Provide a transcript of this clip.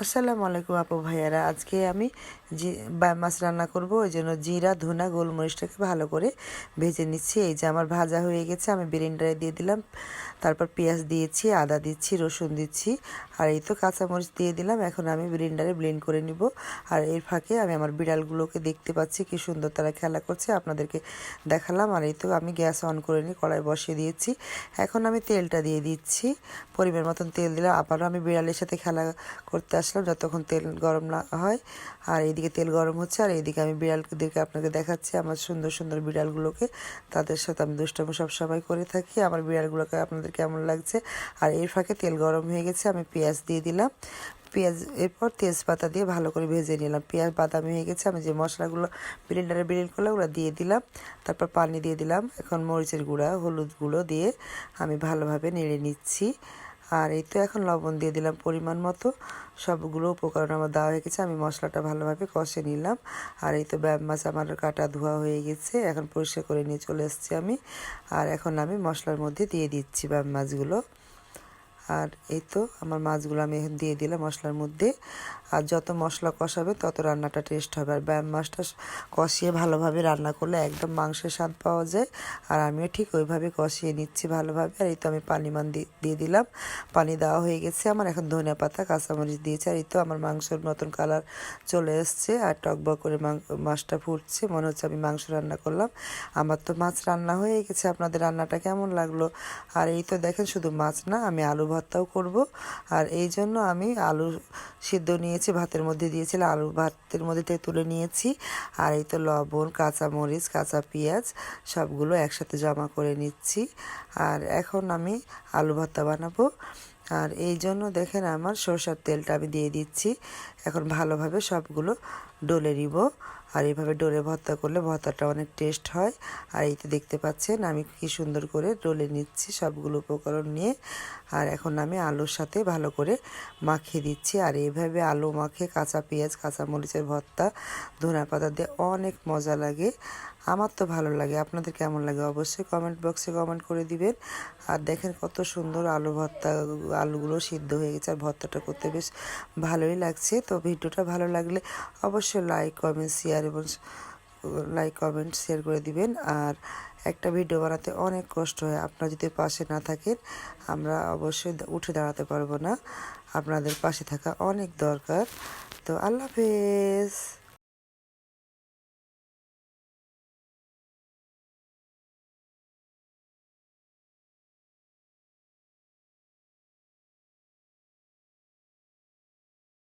আসসালামু আলাইকুম আপু ভাইয়ারা। আজকে আমি মাছ রান্না করব, ওই জন্য জিরা ধনা গোলমরিচটাকে ভালো করে ভেজে নিচ্ছি। এই যে আমার ভাজা হয়ে গেছে, আমি ব্লেন্ডারে দিয়ে দিলাম। তারপর পেঁয়াজ দিয়েছি, আদা দিচ্ছি, রসুন দিচ্ছি, আর এই তো কাঁচামরিচ দিয়ে দিলাম। এখন আমি ব্লেন্ডারে ব্লেন্ড করে নিব। আর এর ফাঁকে আমি আমার বিড়ালগুলোকে দেখতে পাচ্ছি কি সুন্দর তারা খেলা করছে, আপনাদেরকে দেখালাম। আর এই তো আমি গ্যাস অন করে নিয়ে কড়াই বসিয়ে দিয়েছি। এখন আমি তেলটা দিয়ে দিচ্ছি, পরিমাণ মতন তেল দিলাম। আবারও আমি বিড়ালের সাথে খেলা করতে আসলাম যতক্ষণ তেল গরম না হয়। আর এইদিকে তেল গরম হচ্ছে, আর এইদিকে আমি বিড়ালদেরকে আপনাকে দেখাচ্ছি, আমার সুন্দর সুন্দর বিড়ালগুলোকে। তাদের সাথে আমি দুষ্টামি সবসময় করে থাকি। আমার বিড়ালগুলোকে আপনাদের কেমন লাগছে? আর এর ফাঁকে তেল গরম হয়ে গেছে, আমি পেঁয়াজ দিয়ে দিলাম। পেঁয়াজ এরপর তেজপাতা দিয়ে ভালো করে ভেজে নিলাম। পেঁয়াজ বাদামি হয়ে গেছে, আমি যে মশলাগুলো ব্লেন্ডারে ব্লেন্ড করলাম ওগুলো দিয়ে দিলাম। তারপর পানি দিয়ে দিলাম। এখন মরিচের গুঁড়া, হলুদ গুঁড়ো দিয়ে আমি ভালোভাবে নেড়ে নিচ্ছি। আর এই তো এখন লবণ দিয়ে দিলাম পরিমাণ মতো। সবগুলো উপকরণ আমার দেওয়া হয়ে গেছে, আমি মশলাটা ভালোভাবে কষে নিলাম। আর এই তো ব্যাম মাছ আমার কাটা ধোয়া হয়ে গেছে, এখন পরিষ্কার করে নিয়ে চলে এসেছি আমি। আর এখন আমি মশলার মধ্যে দিয়ে দিচ্ছি ব্যাম মাছগুলো। আর এই তো আমার মাছগুলো আমি এখন দিয়ে দিলাম মশলার মধ্যে। আর যত মশলা কষাবে তত রান্নাটা টেস্ট হবে। আর ব্যাম মাছটা কষিয়ে ভালোভাবে রান্না করলে একদম মাংসের স্বাদ পাওয়া যায়। আর আমিও ঠিক ওইভাবে কষিয়ে নিচ্ছি ভালোভাবে। আর এই তো আমি দিয়ে দিলাম। পানি দেওয়া হয়ে গেছে আমার। এখন ধনিয়া পাতা কাঁচামরিচ দিয়েছি। আর এই তো আমার মাংসের মতন কালার চলে এসছে, আর টকবক করে মাছটা ফুটছে, মনে হচ্ছে আমি মাংস রান্না করলাম। আমার তো মাছ রান্না হয়ে গেছে। আপনাদের রান্নাটা কেমন লাগলো? আর এই তো দেখেন, শুধু মাছ না, আমি আলু ভর্তাও করব। আর এই জন্য আমি আলু সিদ্ধ নিয়েছি, ভাতের মধ্যে দিয়েছিলাম, আলু ভাতের মধ্যে থেকে তুলে নিয়েছি। আর এই তো লবণ, কাঁচামরিচ, কাঁচা পেঁয়াজ সবগুলো একসাথে জমা করে নিচ্ছি। আর এখন আমি আলু ভর্তা বানাবো। আর এই জন্য দেখেন আমার সরষের তেলটা আমি দিয়ে দিচ্ছি। এখন ভালোভাবে সবগুলো ডলে নিব। আর এইভাবে ডলে ভর্তা করলে ভর্তাটা অনেক টেস্ট হয়। আর এই তো দেখতে পাচ্ছেন আমি কি সুন্দর করে ডলে নিচ্ছি সবগুলো উপকরণ নিয়ে। আর এখন আমি আলুর সাথে ভালো করে মাখিয়ে দিচ্ছি। আর এইভাবে আলু মাখিয়ে কাঁচা পেঁয়াজ, কাঁচা মরিচের ভর্তা ধনিয়া পাতা দিয়ে অনেক মজা লাগে। আমার তো ভালো লাগে, আপনাদের কেমন লাগে অবশ্যই কমেন্ট বক্সে কমেন্ট করে দিবেন। আর দেখেন কত সুন্দর আলু ভর্তা, আলুগুলো সিদ্ধ হয়ে গেছে, আর ভর্তাটা করতে বেশ ভালোই লাগছে। তো ভিডিওটা ভালো লাগলে অবশ্যই লাইক কমেন্ট শেয়ার করে দিবেন। আর একটা ভিডিও বানাতে অনেক কষ্ট হয়, আপনারা যদি পাশে না থাকেন আমরা অবশ্যই উঠে দাঁড়াতে পারবো না। আপনাদের পাশে থাকা অনেক দরকার। তো আল্লাহ হাফেজ।